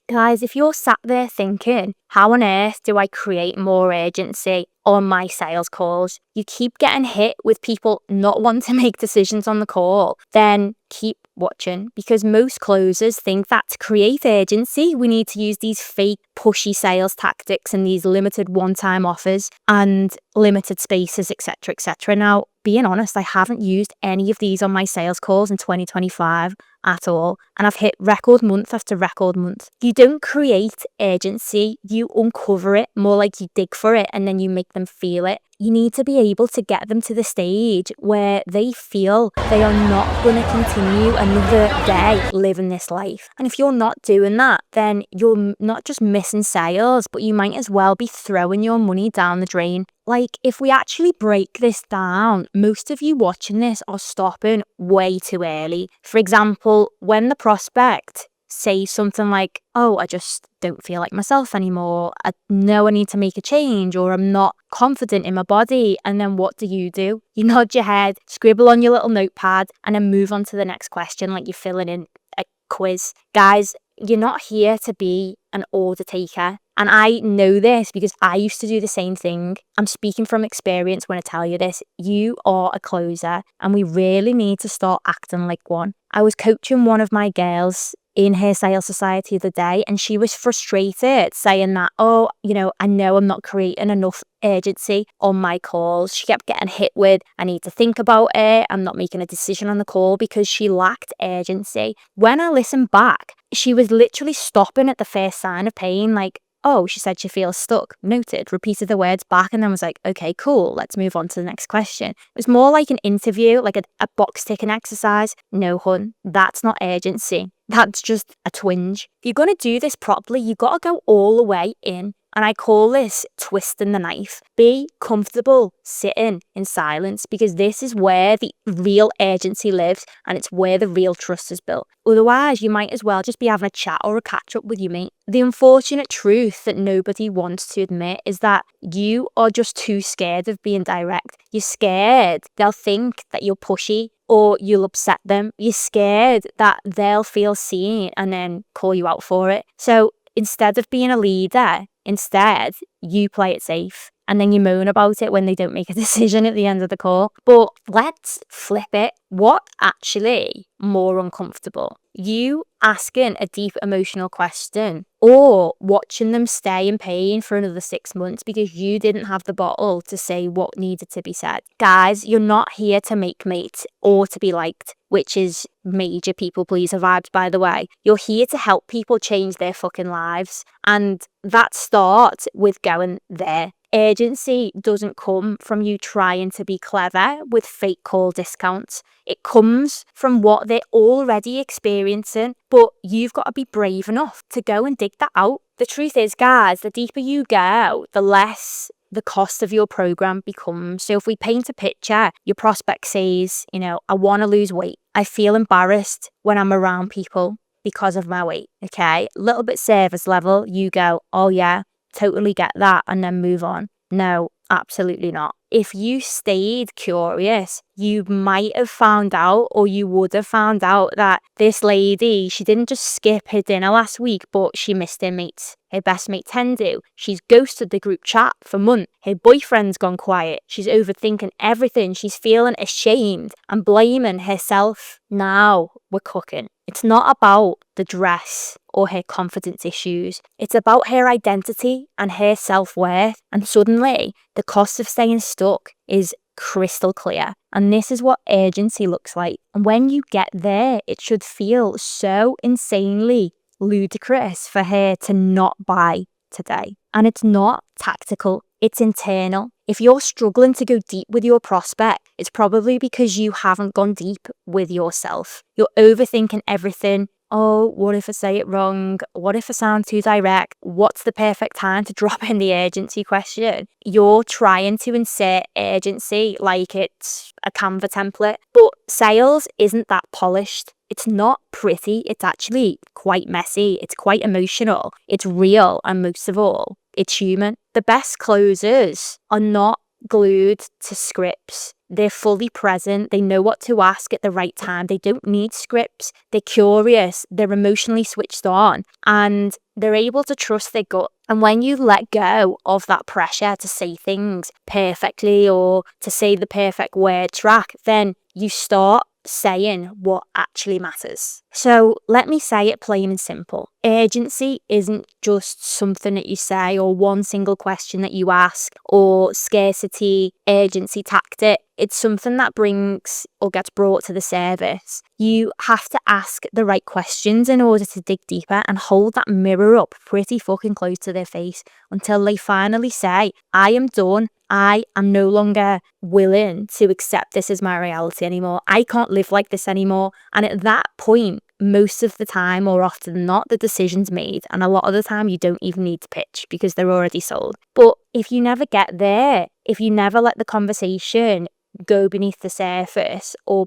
Guys, if you're sat there thinking, how on earth do I create more urgency on my sales calls? You keep getting hit with people not wanting to make decisions on the call, then keep watching, because most closers think that to create urgency, we need to use these fake pushy sales tactics and these limited one-time offers and limited spaces, etc., etc. Now, being honest, I haven't used any of these on my sales calls in 2025 at all, and I've hit record month after record month. You don't create urgency, you uncover it, more like you dig for it and then you make them feel it. You need to be able to get them to the stage where they feel they are not going to continue another day living this life. And if you're not doing that, then you're not just missing sales, but you might as well be throwing your money down the drain. Like, if we actually break this down, most of you watching this are stopping way too early. For example, when the prospect says something like, oh, I just don't feel like myself anymore, I know I need to make a change, or I'm not confident in my body, and then what do? You nod your head, scribble on your little notepad, and then move on to the next question like you're filling in a quiz. Guys, you're not here to be an order taker. And I know this because I used to do the same thing. I'm speaking from experience when I tell you this. You are a closer, and we really need to start acting like one. I was coaching one of my girls in her sales society the other day, and she was frustrated saying that, oh, I know I'm not creating enough urgency on my calls. She kept getting hit with, I need to think about it, I'm not making a decision on the call, because she lacked urgency. When I listened back, she was literally stopping at the first sign of pain, like, oh, she said she feels stuck. Noted. Repeated the words back, and then was like, okay, cool, let's move on to the next question. It was more like an interview, like a box ticking exercise. No, hun, that's not urgency. That's just a twinge. If you're going to do this properly, you got to go all the way in. And I call this twisting the knife. Be comfortable sitting in silence, because this is where the real urgency lives, and it's where the real trust is built. Otherwise, you might as well just be having a chat or a catch up with your mate. The unfortunate truth that nobody wants to admit is that you are just too scared of being direct. You're scared they'll think that you're pushy, or you'll upset them. You're scared that they'll feel seen and then call you out for it. So instead of being a leader, instead, you play it safe, and then you moan about it when they don't make a decision at the end of the call. But let's flip it. What actually more uncomfortable? You asking a deep emotional question, or watching them stay in pain for another 6 months because you didn't have the bottle to say what needed to be said. Guys, you're not here to make mates or to be liked, which is major people pleaser vibes, by the way. You're here to help people change their fucking lives. And that starts with going there. Urgency doesn't come from you trying to be clever with fake call discounts. It comes from what they're already experiencing, but you've got to be brave enough to go and dig that out. The truth is, guys, the deeper you go, the less the cost of your program becomes. So if we paint a picture, your prospect says, I want to lose weight. I feel embarrassed when I'm around people because of my weight. Okay, a little bit service level, you go, oh yeah, totally get that, and then move on. No, absolutely not. If you stayed curious, you might have found out, or you would have found out, that this lady, she didn't just skip her dinner last week, but she missed her mates. Her best mate Tendu. She's ghosted the group chat for months. Her boyfriend's gone quiet. She's overthinking everything. She's feeling ashamed and blaming herself. Now we're cooking. It's not about the dress or her confidence issues. It's about her identity and her self-worth. And suddenly, the cost of staying stuck is crystal clear. And this is what urgency looks like. And when you get there, it should feel so insanely ludicrous for her to not buy today. And it's not tactical, it's internal. If you're struggling to go deep with your prospect, it's probably because you haven't gone deep with yourself. You're overthinking everything. Oh, what if I say it wrong? What if I sound too direct? What's the perfect time to drop in the urgency question? You're trying to insert urgency like it's a Canva template, but sales isn't that polished. It's not pretty. It's actually quite messy. It's quite emotional. It's real. And most of all, it's human. The best closers are not glued to scripts. They're fully present. They know what to ask at the right time. They don't need scripts. They're curious. They're emotionally switched on. And they're able to trust their gut. And when you let go of that pressure to say things perfectly or to say the perfect word track, then you start saying what actually matters. So let me say it plain and simple. Urgency isn't just something that you say or one single question that you ask or scarcity, urgency tactic. It's something that brings or gets brought to the service. You have to ask the right questions in order to dig deeper and hold that mirror up pretty fucking close to their face until they finally say, I am done. I am no longer willing to accept this as my reality anymore. I can't live like this anymore. And at that point, most of the time or often than not, the decision's made. And a lot of the time you don't even need to pitch because they're already sold. But if you never get there, if you never let the conversation go beneath the surface or,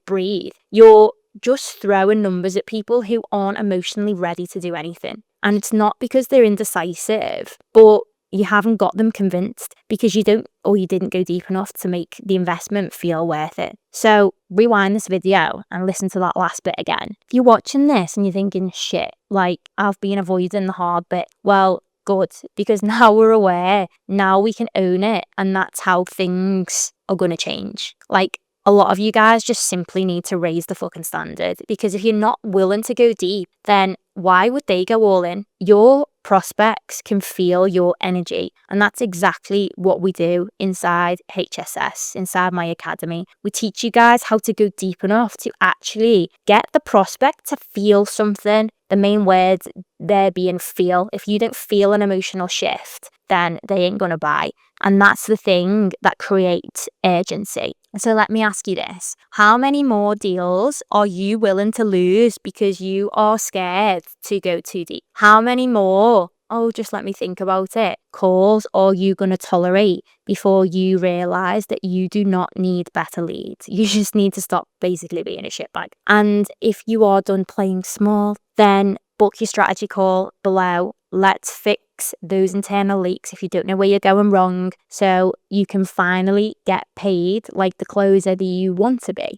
breathe, you're just throwing numbers at people who aren't emotionally ready to do anything. And it's not because they're indecisive, but you haven't got them convinced because you didn't go deep enough to make the investment feel worth it. So rewind this video and listen to that last bit again. If you're watching this and you're thinking, shit, like I've been avoiding the hard bit, well, good, because now we're aware, now we can own it, and that's how things are going to change. Like, a lot of you guys just simply need to raise the fucking standard, because if you're not willing to go deep, then why would they go all in? Your prospects can feel your energy, and that's exactly what we do inside HSS, inside my academy. We teach you guys how to go deep enough to actually get the prospect to feel something. The main words there being feel. If you don't feel an emotional shift, then they ain't gonna buy. And that's the thing that creates urgency. So let me ask you this. How many more deals are you willing to lose because you are scared to go too deep? How many more, just let me think about it, calls are you going to tolerate before you realise that you do not need better leads? You just need to stop basically being a shitbag. And if you are done playing small, then book your strategy call below. Let's fix those internal leaks if you don't know where you're going wrong, so you can finally get paid like the closer that you want to be.